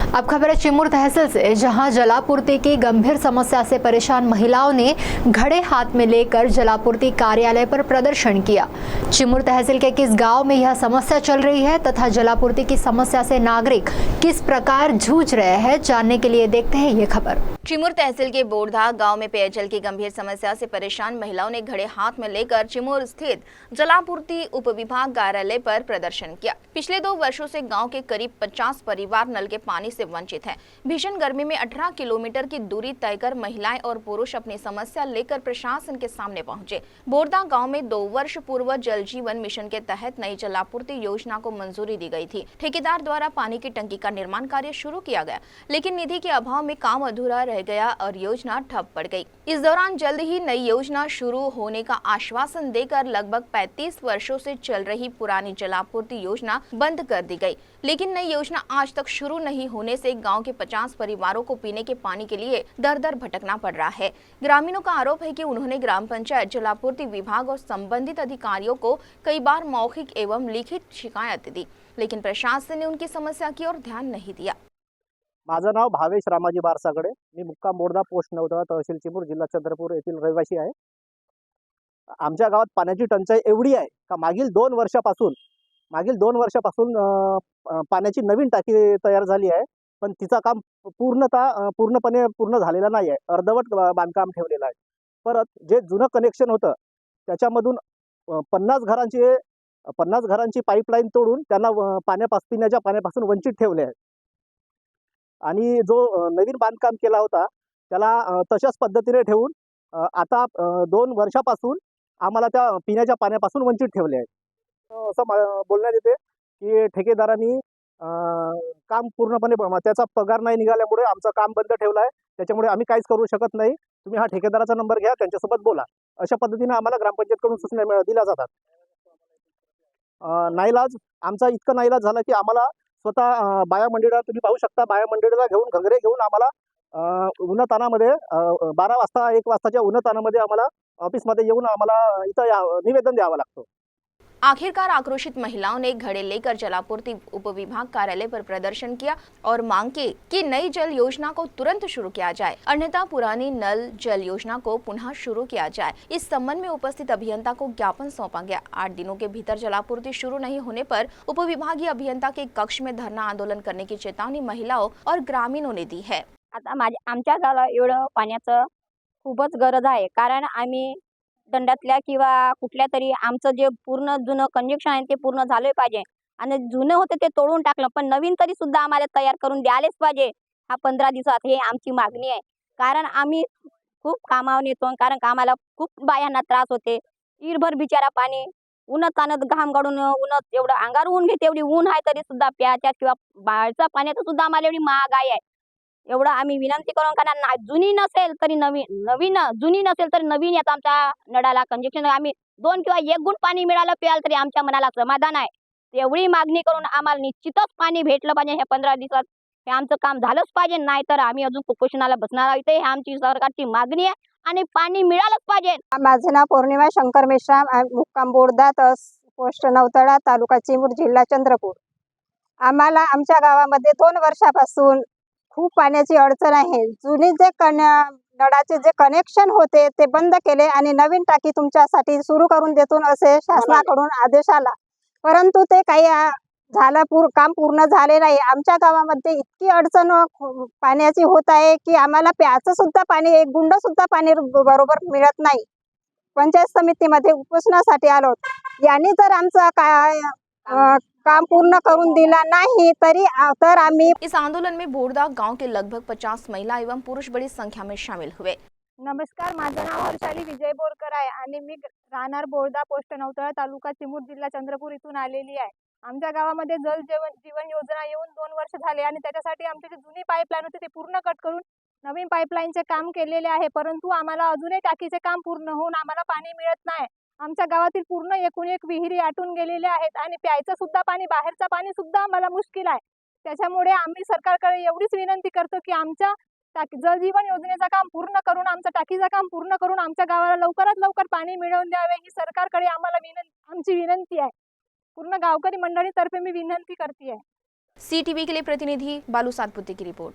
अब खबर है चिमूर तहसील से, जहां जलापूर्ति की गंभीर समस्या से परेशान महिलाओं ने घड़े हाथ में लेकर जलापूर्ति कार्यालय पर प्रदर्शन किया। चिमूर तहसील के किस गांव में यह समस्या चल रही है तथा जलापूर्ति की समस्या से नागरिक किस प्रकार जूझ रहे हैं, जानने के लिए देखते हैं ये खबर। चिमूर तहसील के बोरधा गांव में पेयजल की गंभीर समस्या से परेशान महिलाओं ने घड़े हाथ में लेकर चिमूर स्थित जलापूर्ति उपविभाग कार्यालय पर प्रदर्शन किया। पिछले 2 वर्षों से गांव के करीब 50 परिवार नल के पानी से वंचित हैं। भीषण गर्मी में 18 किलोमीटर की दूरी तय कर महिलाएं और पुरुष अपनी समस्या लेकर प्रशासन के सामने पहुंचे। बोरधा गांव में 2 वर्ष पूर्व जल जीवन मिशन के तहत नई जलापूर्ति योजना को मंजूरी दी गई थी। ठेकेदार द्वारा पानी की टंकी का निर्माण कार्य शुरू किया गया, लेकिन निधि के अभाव में काम अधूरा रह गया और योजना ठप पड़ गई। इस दौरान जल्द ही नई योजना शुरू होने का आश्वासन देकर लगभग 35 वर्षों से चल रही पुरानी जलापूर्ति योजना बंद कर दी गई, लेकिन नई योजना आज तक शुरू नहीं होने से गांव के 50 परिवारों को पीने के पानी के लिए दर-दर भटकना पड़ रहा है। ग्रामीणों का आरोप है कि उन्होंने ग्राम पंचायत, जलापूर्ति विभाग और संबंधित अधिकारियों को कई बार मौखिक एवं लिखित शिकायत दी, लेकिन प्रशासन ने उनकी समस्या की ओर ध्यान नहीं दिया। माझं नाव भावेश रामाजी बारसागडे, मी मुक्काम बोरधा पोस्ट 9 तहसील चिमूर, जिल्हा चंद्रपूर येथील रहिवासी आहे। आमच्या गावात पाण्याची टंचाई एवढी आहे का मागील 2 वर्षापासून पाण्याची नवीन टाकी तयार झाली आहे, पण तिचा काम पूर्णपणे पूर्ण झालेला नाही आहे। अर्धवट बांधकाम ठेवलेलं आहे। परत जे जुनं कनेक्शन होतं त्याच्यामधून 50 घरांची पाईपलाईन तोडून त्यांना पिण्याच्या पाण्यापासून वंचित ठेवले आहे। आणि जो नवीन बांधकाम केला होता त्याला तशाच पद्धतीने ठेवून आता 2 वर्षापासून आम्हाला त्या पिण्याच्या पाण्यापासून वंचित ठेवले आहे। असं बोलण्यात येते की ठेकेदारांनी काम पूर्णपणे त्याचा पगार नाही निघाल्यामुळे आमचं काम बंद ठेवलं आहे, त्याच्यामुळे आम्ही काहीच करू शकत नाही। तुम्ही हा ठेकेदाराचा नंबर घ्या, त्यांच्यासोबत बोला, अशा पद्धतीने आम्हाला ग्रामपंचायतकडून सूचना दिल्या जातात। नाईलाज आमचा इतका नाईलाज झाला की आम्हाला स्वतः बाया मंडळाला, तुम्ही पाहू शकता, बाया मंडळाला घेऊन घंगरे घेऊन आम्हाला उन्हातानामध्ये 12 वाजता 1 वाजताच्या उन्हातानामध्ये आम्हाला ऑफिसमध्ये येऊन आम्हाला इथं निवेदन द्यावं लागतं। आखिरकार आक्रोशित महिलाओं ने घड़े लेकर जलापूर्ति उपविभाग कार्यालय पर प्रदर्शन किया और मांग की कि नई जल योजना को तुरंत शुरू किया जाए, अन्यथा पुरानी नल जल योजना को पुनः शुरू किया जाए। इस संबंध में उपस्थित अभियंता को ज्ञापन सौंपा गया। 8 दिनों के भीतर जलापूर्ति शुरू नहीं होने पर उपविभागीय अभियंता के कक्ष में धरना आंदोलन करने की चेतावनी महिलाओं और ग्रामीणों ने दी है। आता आमच्या गावाला एवढं पाण्याचं खूपच गरज आहे, कारण आम्ही दंडातल्या किंवा कुठल्या तरी आमचं जे पूर्ण जुनं कनेक्शन आहे ते पूर्ण झालं पाहिजे, आणि जुनं होतं ते तोडून टाकलं, पण नवीन तरी सुद्धा आम्हाला तयार करून द्यायलाच पाहिजे हा 15 दिवसात, हे आमची मागणी आहे। कारण आम्ही खूप कामावर येतो, कारण कामाला खूप बायांना त्रास होते। इरभर बिचारा पाणी उन्हात तानत घाम गाडून उन्हात एवढं अंगावर ऊन घेते, एवढी ऊन आहे तरी सुद्धा प्याच्या किंवा बाहेरचा पाण्याचा सुद्धा आम्हाला एवढी महागाई आहे। एवढं आम्ही विनंती करून, कारण जुनी नसेल तरी जुनी नसेल तरी नवीन येतं आमच्या नळाला कनेक्शन, आम्ही 2 किंवा 1 गुण पाणी मिळालं प्यायला तरी आमच्या मनाला समाधान आहे। एवढी मागणी करून आम्हाला निश्चितच पाणी भेटलं पाहिजे हे 15 दिवसात, हे आमचं काम झालंच पाहिजे, नाहीतर आम्ही अजून कुपोषणाला बसणार आहोत। हे आमची सरकारची मागणी आहे आणि पाणी मिळालंच पाहिजे। माझं नाव पौर्णिमा शंकर मेश्राम, मुक्काम बोरधा पोस्ट 9 तालुका चिमूर, जिल्हा चंद्रपूर। आम्हाला आमच्या गावामध्ये 2 वर्षापासून खूप पाण्याची अडचण आहे। जुने जे नळाचे जे कनेक्शन होते ते बंद केले आणि नवीन टाकी तुमच्यासाठी सुरू करून देतो असे शासनाकडून आदेश आला, परंतु ते काही काम पूर्ण झाले नाही। आमच्या गावामध्ये इतकी अडचण पाण्याची होत आहे की आम्हाला प्यायचं सुद्धा पाणी, 1 गुंड सुद्धा पाणी बरोबर मिळत नाही। पंचायत समितीमध्ये उपोषणासाठी आलो, यांनी जर आमचं काम पूर्ण करून दिला नाही तर आम्ही। इस आंदोलन में बोरधा गांव के लगभग 50 महिला एवं पुरुष बड़ी संख्या में शामिल हुए। नमस्कार, माझं नाव हर्षाली विजय बोरकर आहे आणि मी राहणार बोरधा पोस्ट 9 तालुका चिमूर, जिल्हा चंद्रपूर इथून आलेली आहे। आमच्या गावामध्ये जल जीवन योजना येऊन 2 वर्ष झाले आणि त्याच्यासाठी आमची जी जुनी पाईपलाईन होती ते पूर्ण कट करून नवीन पाईपलाईनचे काम केलेले आहे, परंतु आम्हाला अजूनही टाकीचे काम पूर्ण होऊन आम्हाला पाणी मिळत नाही। आमच्या गावातील पूर्ण 1 विहिरी आटून गेलेल्या आहेत आणि प्यायचं सुद्धा पाणी, बाहेरचं पाणी सुद्धा आम्हाला मुश्किल आहे। त्याच्यामुळे आम्ही सरकारकडे एवढीच विनंती करतो की आमच्या जल जीवन योजनेचं काम पूर्ण करून, आमचं टाकीचं काम पूर्ण करून आमच्या गावाला लवकरात लवकर पाणी मिळवून द्यावे, ही सरकारकडे आमची विनंती आहे। पूर्ण गावकरी मंडळीतर्फे मी विनंती करते आहे। CTV के लिए प्रतिनिधि बालू सातपुते की रिपोर्ट।